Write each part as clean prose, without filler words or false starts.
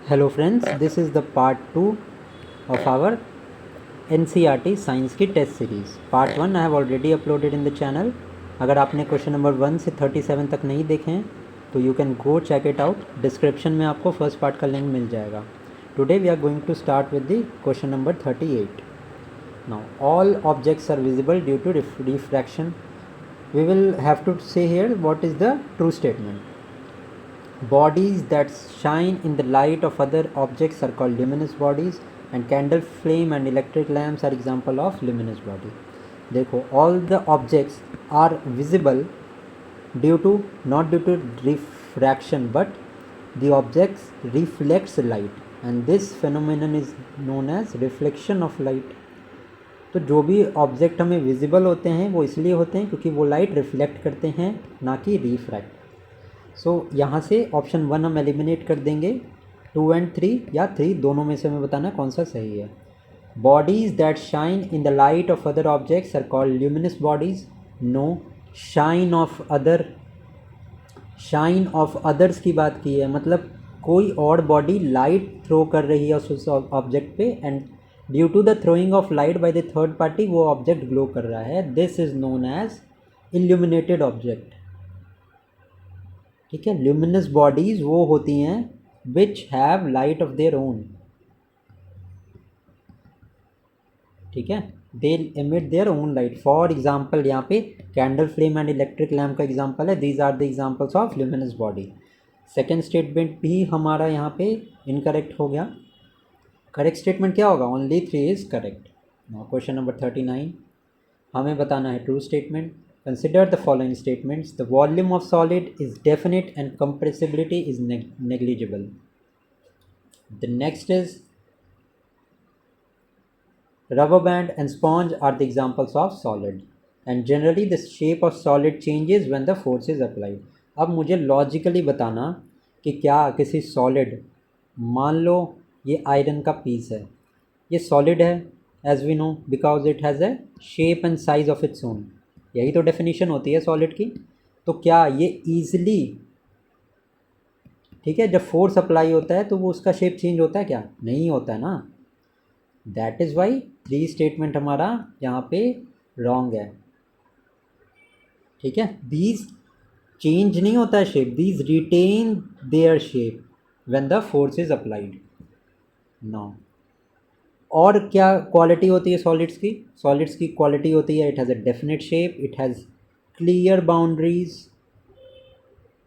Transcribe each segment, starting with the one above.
Hello friends, this is the part 2 of our NCERT science की test series. Part 1 I have already uploaded in the channel. अगर आपने question number 1 से 37 तक नहीं देखे हैं तो you can go check it out. Description में आपको फर्स्ट पार्ट का लिंक मिल जाएगा। Today we are going to start with the question number 38। Now all objects are visible due to refraction. We will have to say here what is the true statement. Bodies that shine in the light of other objects are called luminous bodies, and candle flame and electric lamps are example of luminous body. देखो, all the objects are visible due to not due to refraction, but the objects reflects light, and this phenomenon is known as reflection of light. तो जो भी object हमें visible होते हैं वो इसलिए होते हैं क्योंकि वो लाइट रिफ्लेक्ट करते हैं, ना कि रिफ्रैक्ट। सो यहाँ से ऑप्शन 1 हम एलिमिनेट कर देंगे। 2 एंड 3 या 3 दोनों में से हमें बताना कौन सा सही है। Bodies that shine in the light of other objects are called luminous bodies. No, shine of others की बात की है, मतलब कोई और बॉडी लाइट थ्रो कर रही है उस ऑब्जेक्ट पे, and due to the throwing of light by the third party वो ऑब्जेक्ट ग्लो कर रहा है। This is known as illuminated object. ठीक है, ल्यूमिनस बॉडीज़ वो होती हैं which have light of their own. ठीक है, they emit their own light. For example यहाँ पे candle flame and electric lamp का एग्जाम्पल है। These are the examples of luminous body. Second statement भी हमारा यहाँ पे इनकरेक्ट हो गया। करेक्ट स्टेटमेंट क्या होगा? Only 3 is correct. Question number 39 हमें बताना है true statement. Consider the following statements. The volume of solid is definite and compressibility is negligible. The next is rubber band and sponge are the examples of solid. And generally the shape of solid changes when the force is applied. अब मुझे logically बताना कि क्या किसी solid, मान लो ये iron का piece है, ये सॉलिड है as we know because it has a shape and size of its own. यही तो डेफिनेशन होती है सॉलिड की। तो क्या ये ईजिली, ठीक है, जब फोर्स अप्लाई होता है तो वो उसका शेप चेंज होता है? क्या नहीं होता है ना। दैट इज़ वाई 3 स्टेटमेंट हमारा यहाँ पे रॉन्ग है। ठीक है, दीज चेंज नहीं होता है shape, these retain their shape when the force is applied. No, और क्या क्वालिटी होती है सॉलिड्स की? सॉलिड्स की क्वालिटी होती है it has a definite shape, it has clear boundaries,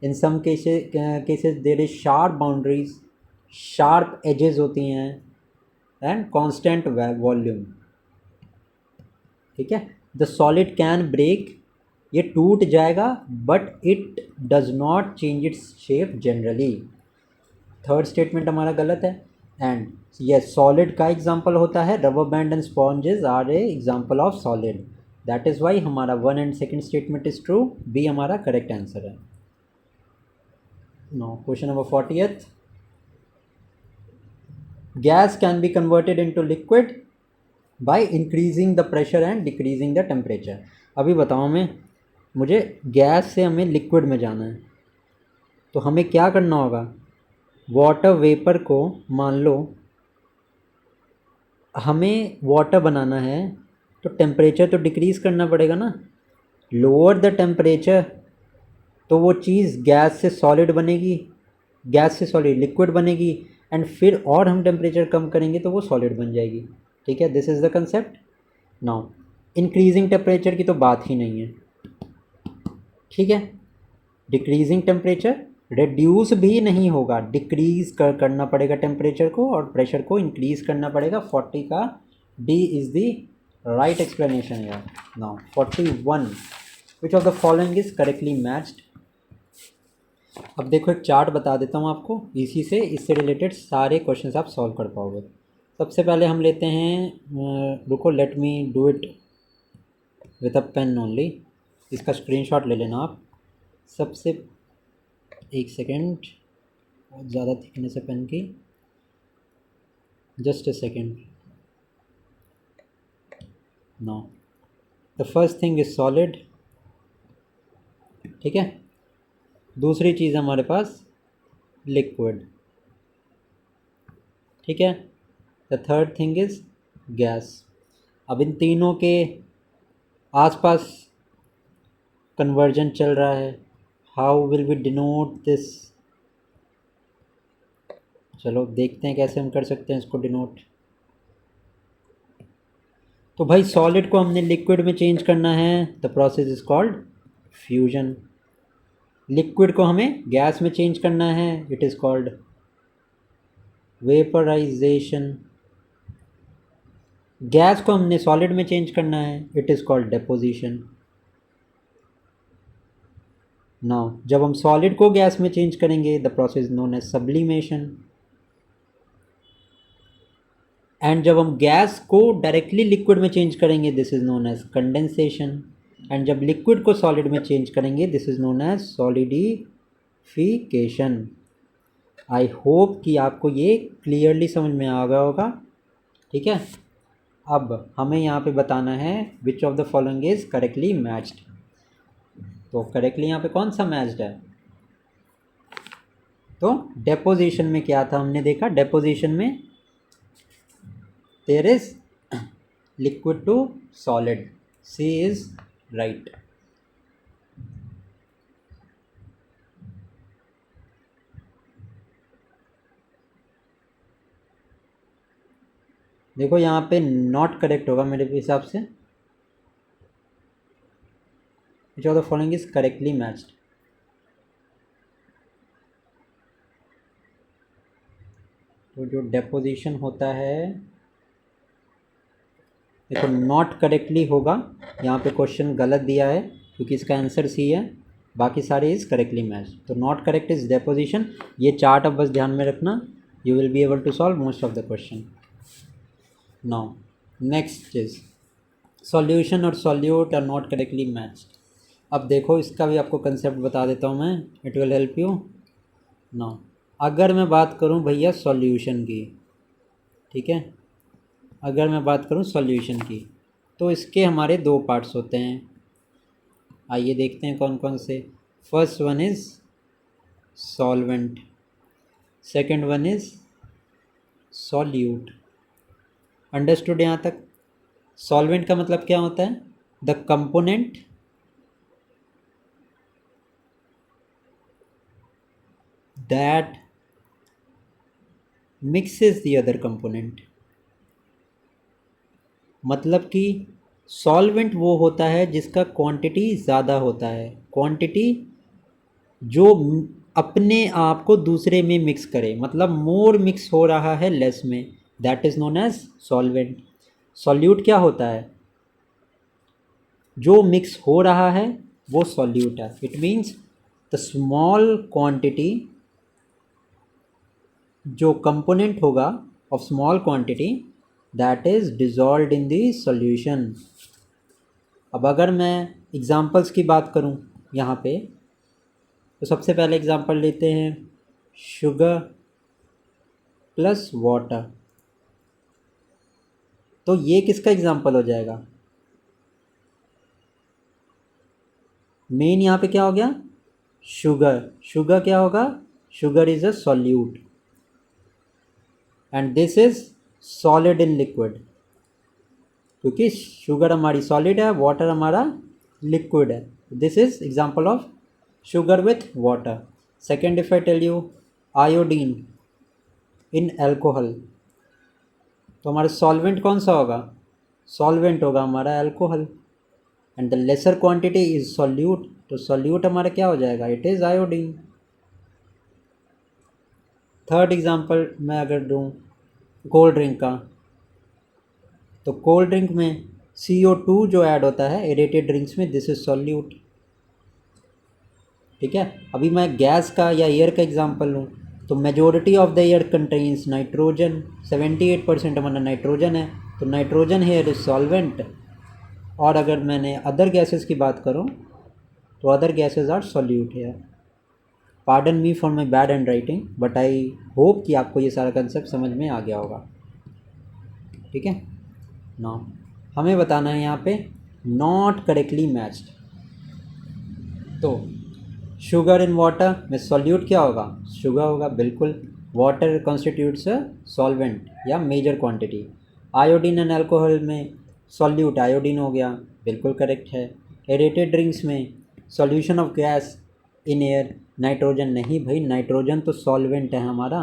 in some cases there is sharp boundaries, sharp edges होती हैं, एंड कांस्टेंट वॉल्यूम। ठीक है, द सॉलिड कैन ब्रेक, ये टूट जाएगा but it does not change its shape generally. Third statement हमारा गलत है। एंड ये सॉलिड का एग्जाम्पल होता है, rubber band and sponges are a example of solid. That is why हमारा 1 and second statement is true, B हमारा correct answer है। No, question number 40th। Gas can be converted into liquid by increasing the pressure and decreasing the temperature. अभी बताओ मुझे gas से हमें liquid में जाना है तो हमें क्या करना होगा? वाटर वेपर को, मान लो हमें वाटर बनाना है तो टेम्परेचर तो डिक्रीज़ करना पड़ेगा ना। लोअर द टेम्परेचर तो वो चीज़ गैस से सॉलिड बनेगी, गैस से सॉलिड लिक्विड बनेगी, एंड फिर और हम टेम्परेचर कम करेंगे तो वो सॉलिड बन जाएगी। ठीक है, this is the concept. Now increasing temperature की तो बात ही नहीं है। ठीक है, डिक्रीजिंग टेम्परेचर रिड्यूस भी नहीं होगा, डिक्रीज़ करना पड़ेगा टेम्परेचर को और प्रेशर को इंक्रीज़ करना पड़ेगा। 40 का D is the right explanation यार। Now 41, which of the following is correctly matched. अब देखो एक चार्ट बता देता हूँ आपको, इसी से इससे रिलेटेड सारे क्वेश्चंस आप सॉल्व कर पाओगे। सबसे पहले हम लेते हैं, रुको let me do it with a pen only. इसका स्क्रीनशॉट ले लेना आप। सबसे एक सेकेंड, बहुत ज़्यादा थिकनेस है पेन की, just a second. No, the first thing is solid. ठीक है, दूसरी चीज़ हमारे पास लिक्विड। ठीक है। The third thing is gas. अब इन तीनों के आसपास कन्वर्जन चल रहा है। How will we denote this? चलो देखते हैं कैसे हम कर सकते हैं इसको डिनोट। तो भाई सॉलिड को हमने लिक्विड में चेंज करना है, the process is called fusion. Liquid को हमें गैस में चेंज करना है, it is called vaporisation. Gas को हमने सॉलिड में चेंज करना है, it is called deposition. Now जब हम सॉलिड को गैस में चेंज करेंगे, the process known as sublimation. And जब हम गैस को डायरेक्टली लिक्विड में चेंज करेंगे, this is known as condensation. And जब लिक्विड को सॉलिड में चेंज करेंगे, this is known as solidification. I hope कि आपको ये क्लियरली समझ में आ गया होगा। ठीक है, अब हमें यहाँ पे बताना है विच of the following is correctly matched. तो करेक्टली यहाँ पे कौन सा मैच्ड है? तो डेपोजिशन में क्या था हमने देखा, डेपोजिशन में there is liquid to solid, C is right. देखो यहाँ पे नॉट करेक्ट होगा मेरे हिसाब से, which of the following is correctly matched. तो जो डेपोजिशन होता है, देखो नॉट करेक्टली होगा, यहाँ पे क्वेश्चन गलत दिया है क्योंकि इसका आंसर सी है, बाकी सारे इज़ करेक्टली मैच। तो नॉट करेक्ट इज डेपोजिशन। ये चार्ट अब बस ध्यान में रखना, you will be able to solve most of the question. Now next is solution और solute are not correctly matched. अब देखो इसका भी आपको कंसेप्ट बता देता हूँ मैं, it will help you. Now अगर मैं बात करूँ भैया सॉल्यूशन की, ठीक है, अगर मैं बात करूँ सॉल्यूशन की, तो इसके हमारे दो पार्ट्स होते हैं। आइए देखते हैं कौन कौन से। First one is solvent, second one is solute. Understood यहाँ तक? सॉल्वेंट का मतलब क्या होता है? The component that mixes the other component. मतलब कि सॉल्वेंट वो होता है जिसका क्वांटिटी ज़्यादा होता है, क्वांटिटी जो अपने आप को दूसरे में मिक्स करे, मतलब मोर मिक्स हो रहा है लेस में, that is known as solvent. Solute क्या होता है? जो मिक्स हो रहा है वो सॉल्यूट है। It means the small quantity, जो कंपोनेंट होगा of small quantity that is dissolved in the solution. अब अगर मैं एग्जांपल्स की बात करूं यहाँ पे, तो सबसे पहले एग्जांपल लेते हैं शुगर प्लस वाटर। तो ये किसका एग्जांपल हो जाएगा? मेन यहाँ पे क्या हो गया? शुगर। शुगर क्या होगा? Sugar is a solute and this is solid in liquid, क्योंकि शुगर हमारी सॉलिड है, वाटर हमारा लिक्विड है। This is example of sugar with water. Second, if I tell you iodine in alcohol, तो हमारा solvent कौन सा होगा? सॉल्वेंट होगा हमारा alcohol and the lesser quantity is solute, तो सॉल्यूट हमारा क्या हो जाएगा? It is iodine. Third example मैं अगर दूँ कोल्ड ड्रिंक का, तो कोल्ड ड्रिंक में CO2 जो ऐड होता है एरेटेड ड्रिंक्स में, दिस इज सॉल्यूट। ठीक है, अभी मैं गैस का या एयर का एग्जांपल लूँ, तो majority of the air contains nitrogen, 78% हमारा नाइट्रोजन है, तो नाइट्रोजन हेयर इज सॉल्वेंट। और अगर मैंने अदर गैसेस की बात करूँ, तो other gases are solute here. Pardon me for my bad handwriting, but I hope कि आपको ये सारा कंसेप्ट समझ में आ गया होगा। ठीक है, नाउ हमें बताना है यहाँ पे नॉट करेक्टली मैच्ड। तो शुगर इन वाटर में सॉल्यूट क्या होगा? शुगर होगा, बिल्कुल। वाटर कॉन्स्टिट्यूट्स अ सॉल्वेंट या major quantity. Iodine and alcohol में सॉल्यूट आयोडीन हो गया, बिल्कुल करेक्ट है। एरेटेड ड्रिंक्स में solution of gas in air, nitrogen नहीं भाई, नाइट्रोजन तो सॉल्वेंट है हमारा,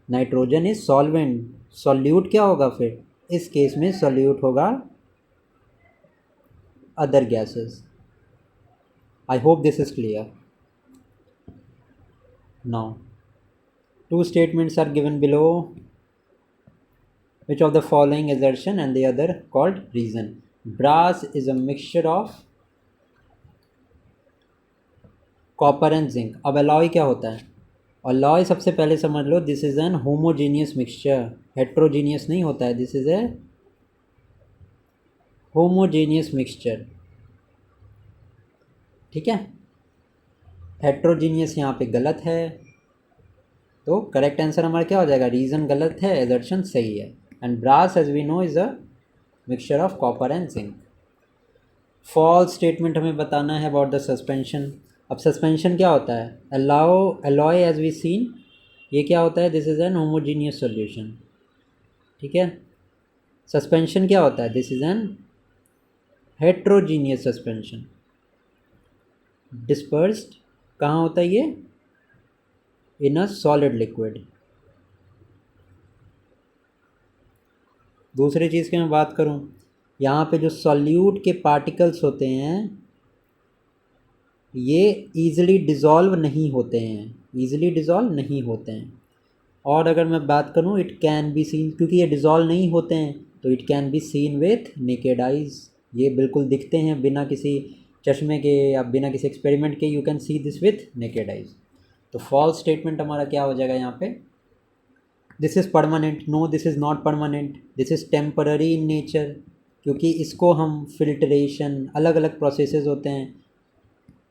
नाइट्रोजन इज सॉल्वेंट। सॉल्यूट क्या होगा फिर, इस केस में सॉल्यूट होगा other gases. I hope this is clear. Now two statements are given below. Which of the following assertion and the other called reason? Brass is a mixture of copper and zinc. अब alloy क्या होता है? Alloy सबसे पहले समझ लो, this is an homogeneous mixture, heterogeneous नहीं होता है, this is a homogeneous mixture, ठीक है। हेट्रोजीनियस यहाँ पे गलत है, तो करेक्ट आंसर हमारा क्या हो जाएगा, रीज़न गलत है, एजर्शन सही है। And brass as we know is a mixture of copper and zinc. False statement हमें बताना है अबाउट द सस्पेंशन। अब सस्पेंशन क्या होता है, अलॉय एज वी सीन, ये क्या होता है, this is an homogeneous solution, ठीक है। सस्पेंशन क्या होता है, this is an heterogeneous suspension. Dispersed कहाँ होता है ये, इन अ सॉलिड लिक्विड। दूसरी चीज़ की मैं बात करूँ, यहाँ पे जो सॉल्यूट के पार्टिकल्स होते हैं ये ईज़िली डिज़ोल्व नहीं होते हैं, ईज़िली डिज़ोल्व नहीं होते हैं। और अगर मैं बात करूँ, इट कैन बी सीन, क्योंकि ये डिज़ोल्व नहीं होते हैं तो it can be seen with naked eyes, ये बिल्कुल दिखते हैं बिना किसी चश्मे के या बिना किसी एक्सपेरिमेंट के, you can see this with naked eyes. तो फॉल्स स्टेटमेंट हमारा क्या हो जाएगा यहाँ पे, this is permanent, no this is not permanent, this is temporary in nature, क्योंकि इसको हम फिल्ट्रेशन, अलग अलग प्रोसेसेस होते हैं,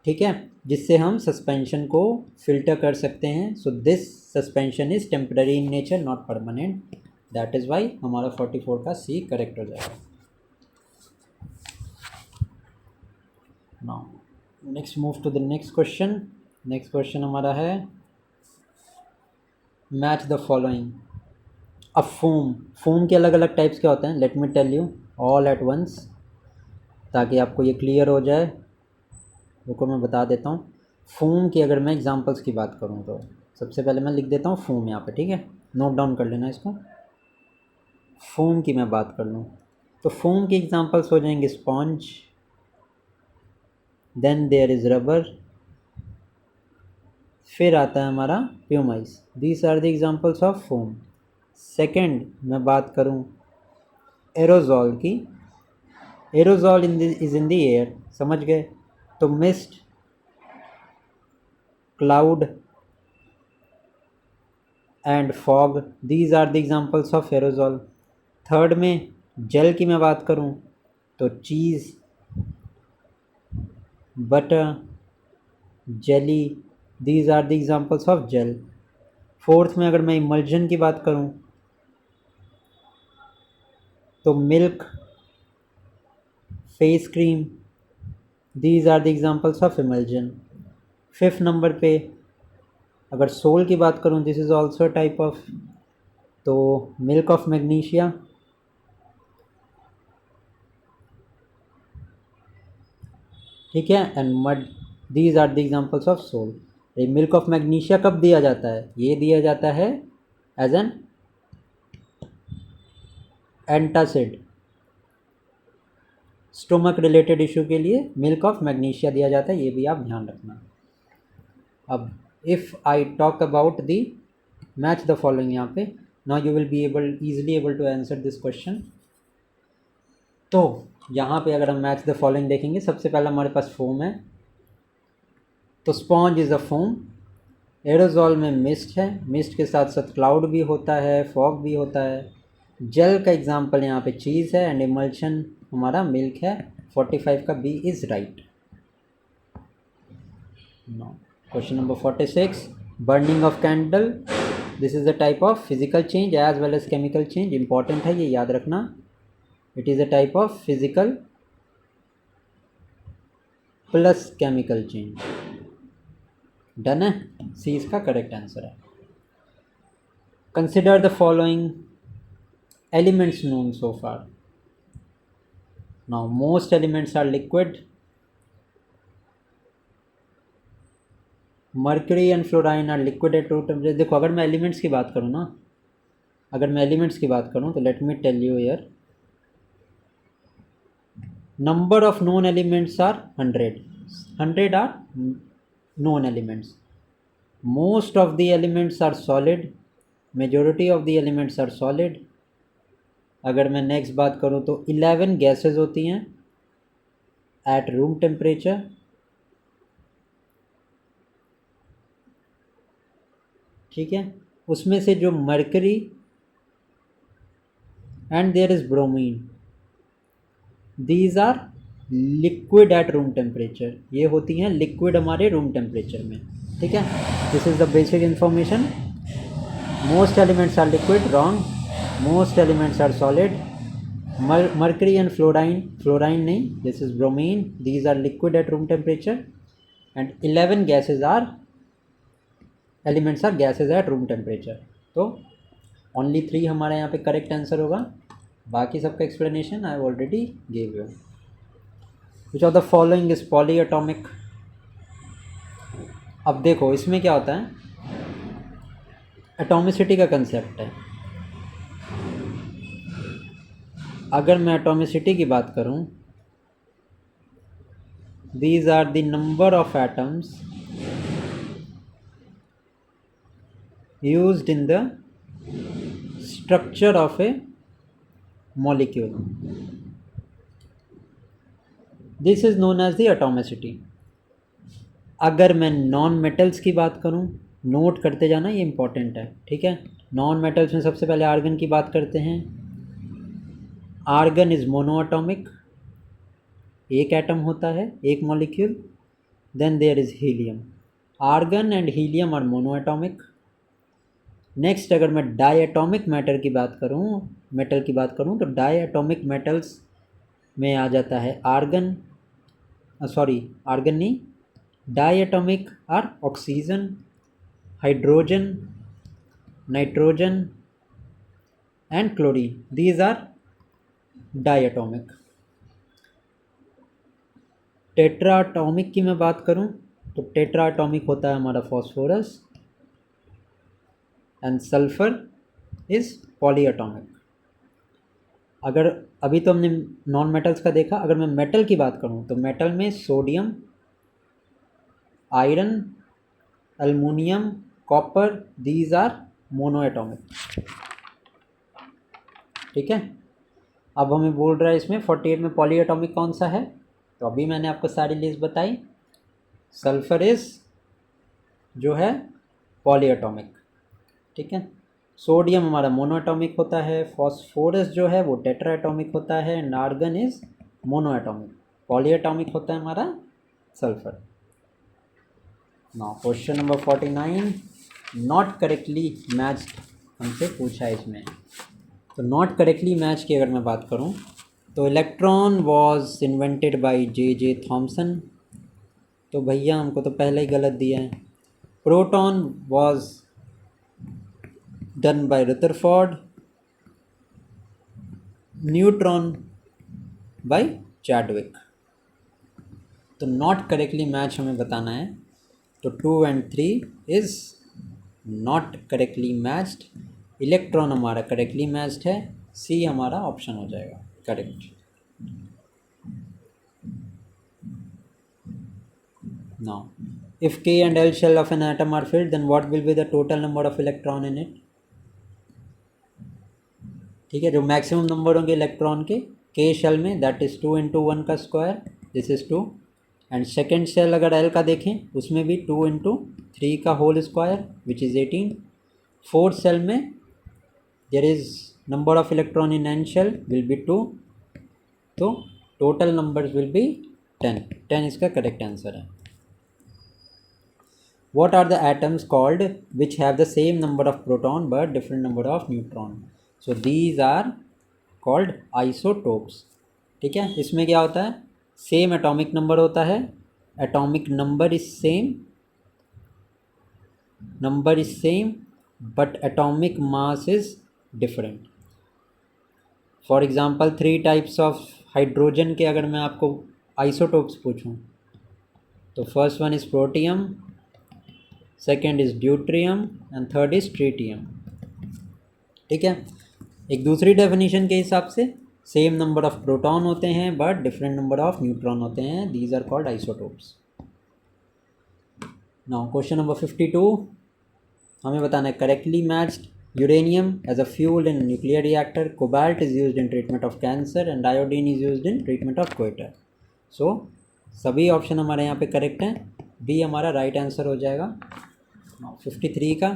ठीक है, जिससे हम सस्पेंशन को फिल्टर कर सकते हैं। So this suspension is temporary in nature, not permanent, that is why हमारा 44 का सी करेक्ट हो जाएगा। Now next move to the next question. Next question हमारा है मैच द फॉलोइंग। अब फोम के अलग अलग टाइप्स क्या होते हैं, let me tell you all at once, ताकि आपको ये क्लियर हो जाए। रुको मैं बता देता हूँ। फोम की अगर मैं एग्जांपल्स की बात करूँ तो सबसे पहले मैं लिख देता हूँ फोम यहाँ पे, ठीक है, नोट डाउन कर लेना इसको। फोम की मैं बात कर लूँ तो फोम की एग्जांपल्स हो जाएंगे sponge, then there is rubber, फिर आता है हमारा pumice. These are the examples of foam. Second मैं बात करूँ एरोजॉल की, aerosol is in the air, समझ गए, तो mist, cloud and fog, these are the examples of aerosol. Third में जेल की मैं बात करूं तो cheese, butter, jelly, these are the examples of gel. Fourth में अगर मैं इमल्जन की बात करूं तो milk, face cream, these are the examples of emulsion. Fifth number पे अगर सोल की बात करूं, this is also type of, तो मिल्क ऑफ मैग्नीशिया, ठीक है, and mud, these are the examples of sol. ये मिल्क ऑफ मैग्नीशिया कब दिया जाता है, ये दिया जाता है as an antacid, stomach related issue के लिए मिल्क ऑफ मैग्नीशिया दिया जाता है, ये भी आप ध्यान रखना। अब if I talk about the match the following, यहाँ पे now you will be easily able to answer this question. तो यहाँ पे अगर हम मैच द फॉलोइंग देखेंगे, सबसे पहला हमारे पास फोम है, तो sponge is a foam. Aerosol में मिस्ट है, मिस्ट के साथ साथ क्लाउड भी होता है, फॉग भी होता है। जेल का एग्जांपल यहाँ पे चीज़ है, एंड इमल्शन हमारा मिल्क है। 45 का B is right. Question number 46, burning of candle, this is a type of physical change as well as chemical change, important है ये याद रखना। It is a type of physical plus chemical change. Done है, C इसका correct answer है। Consider the following elements known so far. Now most elements are liquid. Mercury and fluorine are liquid at room temperature. देखो अगर मैं elements की बात करूँ ना, अगर मैं एलिमेंट्स की बात करूँ तो let me tell you here, number of known elements are 100 are known elements. Most of the elements are solid, majority of the elements are solid. अगर मैं नेक्स्ट बात करूँ तो 11 गैसेस होती हैं एट रूम टेम्परेचर. ठीक है, उसमें से जो mercury and there is bromine, these are liquid at room temperature. ये होती हैं लिक्विड हमारे रूम टेम्परेचर में. ठीक है, this is the basic information. Most elements are liquid, wrong. Most elements are solid. Mercury and fluorine नहीं, this is bromine, these are liquid at room temperature. And 11 gases are elements are gases at room temperature. तो only 3 हमारा यहाँ पे correct answer होगा. बाकी सबका explanation I already gave you. Which of the following is polyatomic. अब देखो इसमें क्या होता है, एटॉमिसिटी का कंसेप्ट है. अगर मैं एटॉमिसिटी की बात करूं, these are the number of atoms used in the structure of a molecule. This is known as the atomicity. अगर मैं नॉन मेटल्स की बात करूं, नोट करते जाना, ये इंपॉर्टेंट है. ठीक है, नॉन मेटल्स में सबसे पहले आर्गन की बात करते हैं. आर्गन इज मोनोएटॉमिक, एक एटम होता है, एक molecule. Then there is helium. Argon and helium are monoatomic. Next अगर मैं डायएटॉमिक मेटल की बात करूं तो डायएटॉमिक मेटल्स में आ जाता है आर्गन नहीं, diatomic are oxygen, hydrogen, nitrogen and chlorine. These are diatomic. Tetraatomic की मैं बात करूं तो टेट्राएटॉमिक होता है हमारा phosphorus and sulphur is polyatomic. अगर अभी तो हमने नॉन मेटल्स का देखा, अगर मैं मेटल की बात करूं तो मेटल में sodium, iron, aluminium, copper, these are monoatomic. ठीक है, अब हमें बोल रहा है इसमें 48 में पॉलीएटॉमिक कौन सा है, तो अभी मैंने आपको सारी लिस्ट बताई. सल्फर इज जो है पॉलीएटॉमिक. ठीक है, सोडियम हमारा मोनोएटॉमिक होता है, फॉस्फोरस जो है वो टेट्राएटॉमिक होता है, and argon is monoatomic. Polyatomic होता है हमारा sulphur. Now question number 49, not correctly matched हमसे पूछा है इसमें. तो नॉट करेक्टली मैच की अगर मैं बात करूं तो electron was invented by J Thomson. तो भैया हमको तो पहले ही गलत दिया है. Proton was done by Rutherford. Neutron by Chadwick. तो नॉट करेक्टली मैच हमें बताना है. तो 2 and 3 is not correctly matched. Electron हमारा करेक्टली मैच्ड है. सी हमारा ऑप्शन हो जाएगा correct. Now if K and L shell of an atom are filled, then what will be the total number of electron in it? ठीक है, जो maximum number होंगे electron के K शेल में, दैट इज़ 2 into 1 का square, this is 2. And second shell अगर L का देखें उसमें भी 2 into 3 का whole square which is 18. Fourth shell में there is number of electron in N shell will be 2. तो टोटल नंबर्स विल बी 10 इसका करेक्ट आंसर है. What are the atoms called which have the same number of proton but different number of neutron? So these are called isotopes. ठीक है, इसमें क्या होता है, same atomic number होता है, atomic number is same but atomic mass is different. For example 3 types of hydrogen के अगर मैं आपको आइसोटोप्स पूछूं, तो first one is protium, second is deuterium and third is tritium. ठीक है, एक दूसरी डेफिनेशन के हिसाब से सेम नंबर ऑफ प्रोटॉन होते हैं but different number of neutron होते हैं, these are called isotopes. Now question number 52, हमें बताना है correctly matched uranium as a fuel in nuclear reactor, cobalt is used in treatment of cancer and iodine is used in treatment of goitre. So सभी option हमारे यहाँ पे correct हैं, B हमारा right answer हो जाएगा। 53 का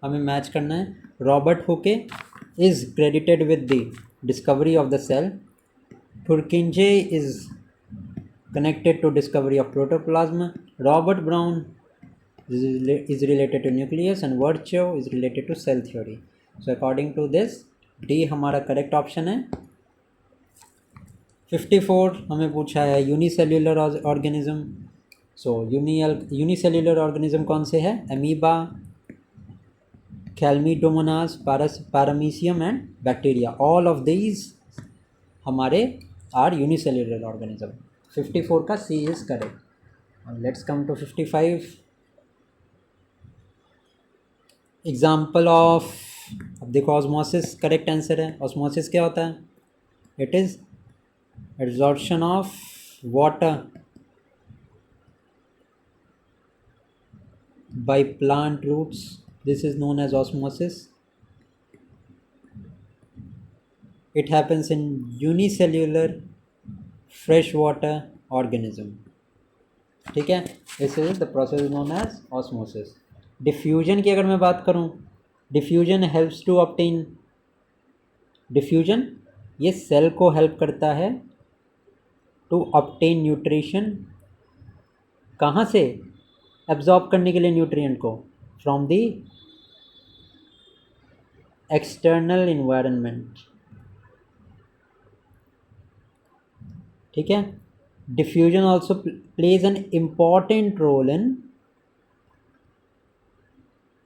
हमें मैच करना है, Robert Hooke is credited with the discovery of the cell, Purkinje is connected to discovery of protoplasm, Robert Brown is related to nucleus and Virchow is related to cell theory. So according to this D हमारा correct option है। 54 हमें पूछा है unicellular organism. So unicellular organism कौन से है, amoeba, chlamydomonas, paramecium and bacteria, all of these हमारे are unicellular organism. 54 का C is correct. Let's come to 55, example of, अब देखो ऑस्मोसिस करेक्ट आंसर है। ऑस्मोसिस क्या होता है, it is absorption of water by plant roots, this is known as osmosis. It happens in unicellular freshwater organism. ठीक है, this is the process known as osmosis. diffusion की अगर मैं बात करूं, diffusion helps to obtain, diffusion ये cell को help करता है to obtain nutrition, कहाँ से, एब्जॉर्ब करने के लिए न्यूट्रिएंट को, फ्रॉम द एक्सटर्नल इन्वायरमेंट। ठीक है, diffusion also plays an important role in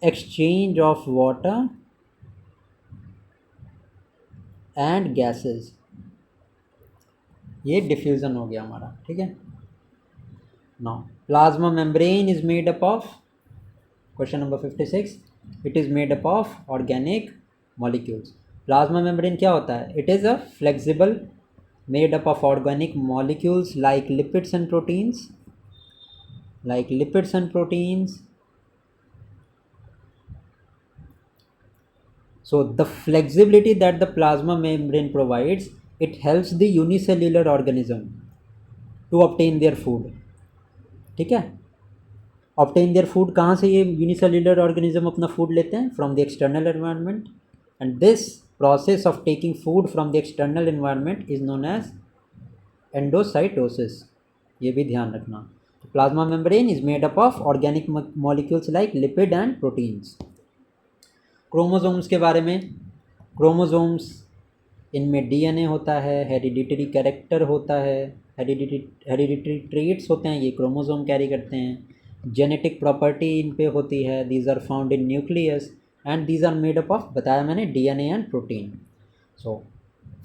exchange of water and gases, ये डिफ्यूजन हो गया हमारा। ठीक है, now plasma membrane is made up of, question number 56, it is made up of organic molecules. plasma membrane क्या होता है, it is a flexible made up of organic molecules like lipids and proteins, like lipids and proteins. So the flexibility that the plasma membrane provides, it helps the unicellular organism to obtain their food. ठीक है, obtain their food, कहाँ से ये unicellular organism अपना food लेते हैं, from the external environment, and this process of taking food from the external environment is known as endocytosis, ये भी ध्यान रखना। Plasma membrane is made up of organic molecules like lipid and proteins. Chromosomes के बारे में, chromosomes इनमें DNA होता है, हेरिडिटरी कैरेक्टर होता है, हेरिडिटरी ट्रेट्स होते हैं, ये क्रोमोसोम कैरी करते हैं, जेनेटिक प्रॉपर्टी इन पे होती है, these are found in nucleus and these are made up of, बताया मैंने, DNA and protein. So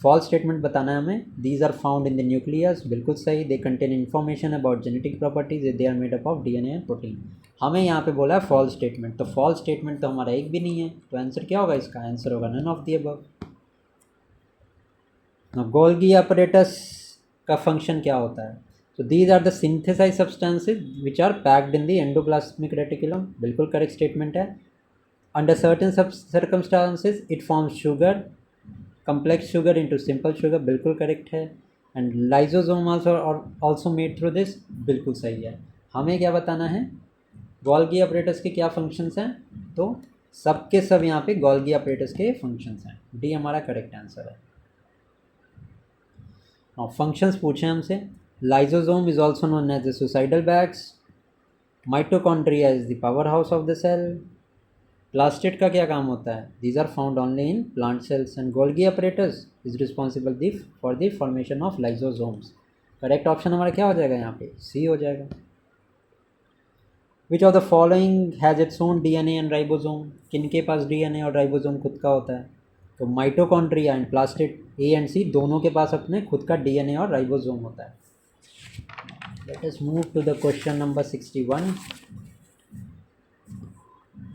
false statement बताना है हमें, these are found in the nucleus, बिल्कुल सही, they contain information about genetic properties, they are made up of DNA and protein. हमें यहाँ पे बोला है फॉल्स स्टेटमेंट, तो फॉल्स स्टेटमेंट तो हमारा एक भी नहीं है, तो आंसर क्या होगा इसका, आंसर होगा none of the above. Golgi apparatus का फंक्शन क्या होता है, तो these are the synthesize substances which are packed in the endoplasmic reticulum, बिल्कुल करेक्ट स्टेटमेंट है। Under certain circumstances it forms sugar, complex sugar into simple sugar, बिल्कुल correct है। And lysosome also made through this, बिल्कुल सही है। हमें क्या बताना है, गोल्गी apparatus के क्या फंक्शंस हैं, तो सब के सब यहाँ पे गोल्गी apparatus के फंक्शंस हैं, डी हमारा करेक्ट आंसर है। और फंक्शंस पूछे हमसे, lysosome is also known as the suicidal bags, mitochondria is the power house of the cell, plastid का क्या काम होता है, these are found only in plant cells, and Golgi apparatus is responsible for the formation of lysosomes. Correct option हमारा क्या हो जाएगा यहाँ पे, सी हो जाएगा। Which of the following has its own DNA and ribosome, किनके पास डीएनए और राइबोसोम खुद का होता है? तो mitochondria and plastid, A and C दोनों के पास अपने खुद का डीएनए और राइबोसोम होता है। Let us move to the question number 61।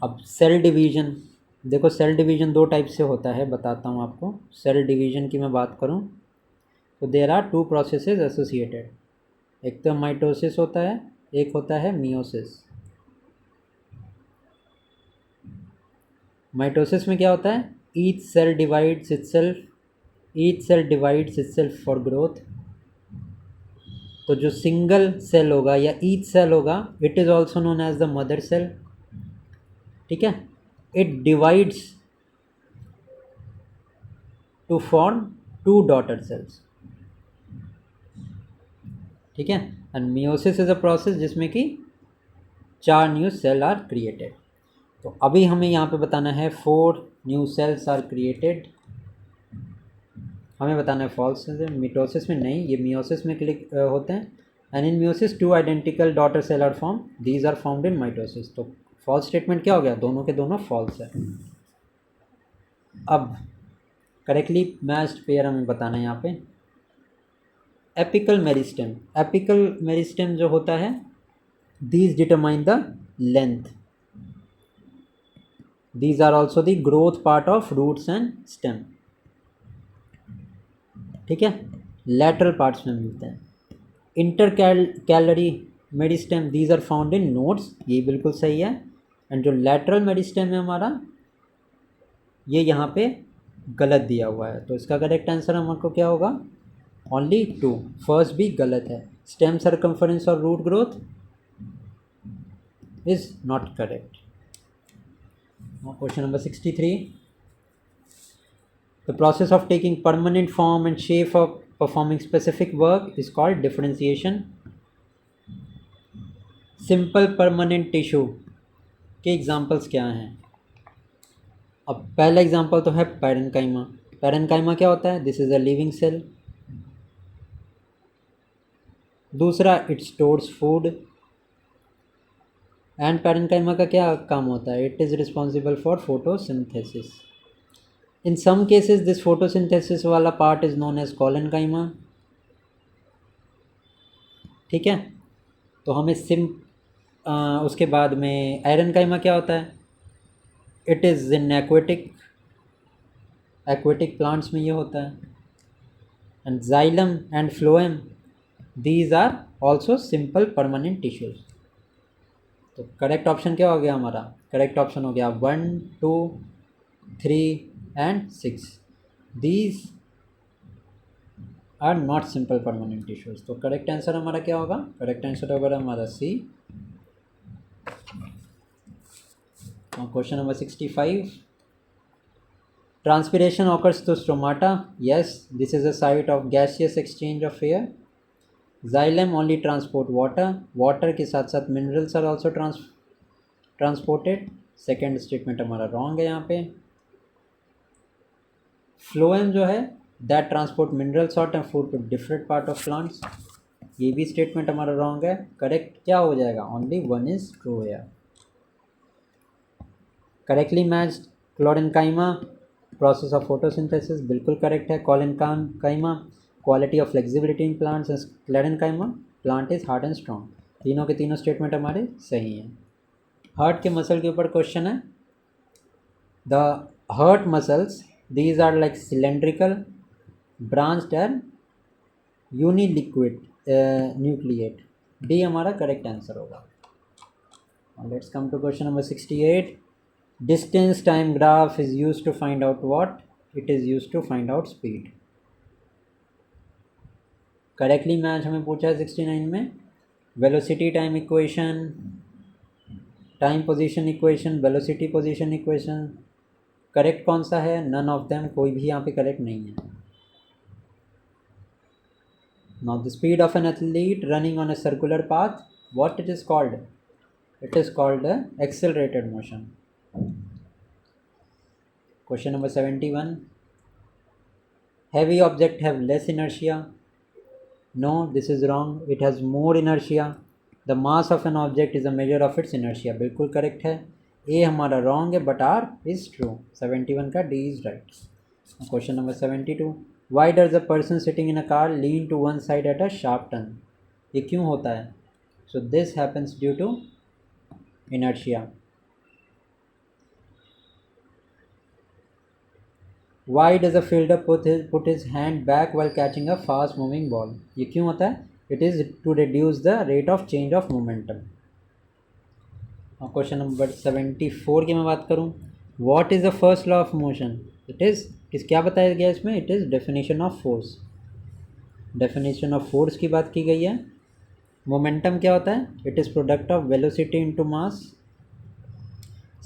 अब सेल डिवीजन, देखो सेल डिवीजन दो टाइप से होता है, बताता हूँ आपको। सेल डिवीजन की मैं बात करूँ तो there are two processes associated, एक तो माइटोसिस होता है, एक होता है मियोसिस। माइटोसिस में क्या होता है? Each cell divides itself for growth. तो जो सिंगल सेल होगा या ईच सेल होगा, it is also known as the mother cell. ठीक है, it divides to form two daughter cells. ठीक है, and meiosis is a process जिसमें कि 4 न्यू सेल आर क्रिएटेड। तो अभी हमें यहाँ पे बताना है 4 न्यू सेल्स आर क्रिएटेड, हमें बताना है फॉल्स। मिटोसिस में नहीं, ये मियोसिस में क्लिक होते हैं। And in meiosis 2 identical daughter cell are form, these are formed in mitosis. तो फॉल्स स्टेटमेंट क्या हो गया? दोनों के दोनों फॉल्स है। अब करेक्टली मैच्ड पेयर हमें बताना है यहाँ पे। एपिकल मेरिस्टेम, एपिकल मेरिस्टेम जो होता है, these determine the length, these are also the growth part of roots and stem। ठीक है, lateral parts में मिलते हैं। Intercalary meristem, these are found in nodes, ये बिल्कुल सही है। एंड जो lateral मेरिस्टेम है हमारा, ये यहाँ पे गलत दिया हुआ है, तो इसका करेक्ट आंसर हमको क्या होगा? ओनली 2, फर्स्ट भी गलत है। स्टेम सर्कम्फरेंस और root growth is not correct. Now question number 63. The process of taking permanent form and shape of performing specific work is called differentiation. Simple permanent tissue के examples क्या हैं? अब पहला example तो है पैरेन्काइमा। पैरेन्काइमा क्या होता है? This is a living cell. दूसरा, it stores food. And parenchyma का क्या काम होता है? It is responsible for photosynthesis. In some cases this photosynthesis वाला part is known as collenchyma. ठीक है, तो हमें उसके बाद में एरेनकाइमा क्या होता है? It is in aquatic plants में ये होता है। And xylem and phloem, these are also simple permanent tissues. तो करेक्ट ऑप्शन क्या हो गया हमारा? करेक्ट ऑप्शन हो गया 1, 2, 3 and 6। These are not simple permanent tissues. तो करेक्ट आंसर हमारा क्या होगा? करेक्ट आंसर होगा हमारा C. Question number 65। Transpiration occurs to stomata, yes, this is a site of gaseous exchange of air. Xylem only transport water, water के साथ साथ minerals are also transported. Second statement हमारा wrong है यहाँ पे। Phloem जो है, that transport mineral salt and food to different part of plants, ये भी स्टेटमेंट हमारा रॉन्ग है। करेक्ट क्या हो जाएगा? ओनली 1 इज ट्रू है। Correctly matched chlorenchyma, process of photosynthesis बिल्कुल करेक्ट है। Collenchyma, quality of flexibility in plants. And sclerenchyma, plant is hard and strong. तीनों के तीनों स्टेटमेंट हमारे सही हैं। हार्ट के मसल के ऊपर क्वेश्चन है। The heart muscles, these are like cylindrical, branched and uniliquid nucleate। D हमारा करेक्ट आंसर होगा। Let's come to question number 68। Distance time graph is use to find out what? It is use to find out speed. Correctly match हमें पूछा है 69 में। Velocity time equation, time position equation, velocity position equation, correct कौन सा है? None of them, कोई भी यहाँ पे करेक्ट नहीं है। Now the speed of an athlete running on a circular path, what it is called? It is called accelerated motion. Question number 71। Heavy object have less inertia, no this is wrong, it has more inertia. The mass of an object is a measure of its inertia, बिल्कुल correct है। A हमारा wrong है but are is true. 71 का D is right. Question number 72, why does a person sitting in a car lean to one side at a sharp turn? ये क्यों होता है? So this happens due to inertia. Why does a fielder put his hand back while catching a fast moving ball? ये क्यों होता है? It is to reduce the rate of change of momentum. और question number 74 की मैं बात करूँ, What is the first law of motion? It is क्या बताया गया इसमें? It is definition of force. Definition of force की बात की गई है। मोमेंटम क्या होता है? It is product of velocity into mass.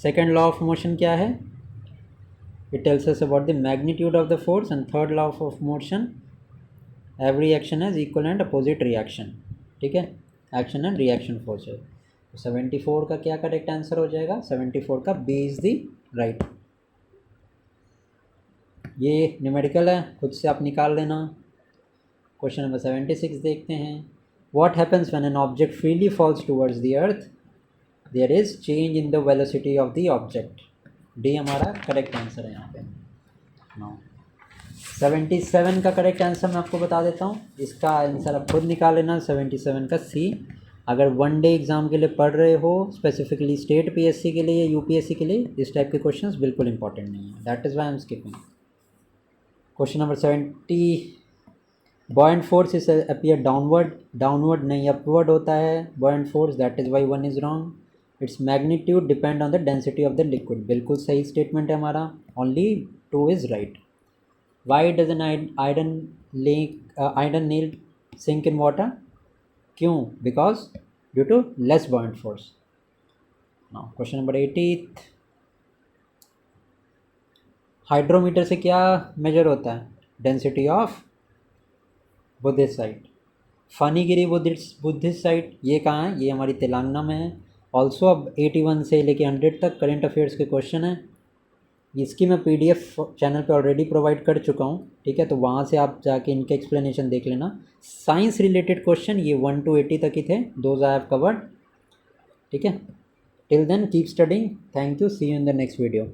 Second law of motion क्या है? It tells us about the magnitude of the force. And third law of motion, every action has equal and opposite reaction. ठीक है, action and reaction forces. तो 74 का क्या correct answer हो जाएगा? 74 का बी इज द राइट। ये numerical है, खुद से आप निकाल लेना। क्वेश्चन नंबर 76 देखते हैं। What happens when an object freely falls towards the earth? There is change in the velocity of the object. D हमारा करेक्ट आंसर है यहाँ पे। 77 का करेक्ट आंसर मैं आपको बता देता हूँ। इसका आंसर आप खुद निकाल लेना। 77 का सी। अगर वन डे एग्ज़ाम के लिए पढ़ रहे हो, स्पेसिफिकली स्टेट पीएससी के लिए, यूपीएससी के लिए, इस टाइप के क्वेश्चंस बिल्कुल इंपॉर्टेंट नहीं है। That is why I am skipping. Question number 70, buoyant force is appear downward. Downward नहीं, अपवर्ड होता है buoyant force. That is why 1 is wrong. Its magnitude depend on the density of the liquid. बिल्कुल सही statement है हमारा। Only 2 is right. Why does an iron nail sink in water? क्यों? Because due to less buoyant force. Now question number 80, hydrometer से क्या major होता है? Density of Buddhist site. Phanigiri Buddhist site ये कहाँ है? ये हमारी तेलंगाना में है। ऑल्सो अब 81 से लेके 100 तक करंट अफेयर्स के क्वेश्चन हैं। इसकी मैं पीडीएफ चैनल पे ऑलरेडी प्रोवाइड कर चुका हूँ, ठीक है, तो वहाँ से आप जाके इनके एक्सप्लेनेशन देख लेना। साइंस रिलेटेड क्वेश्चन ये 1 to 80 तक ही थे। दोज आई हैव कवर्ड, ठीक है। Till then keep studying. Thank you, see you in the next video.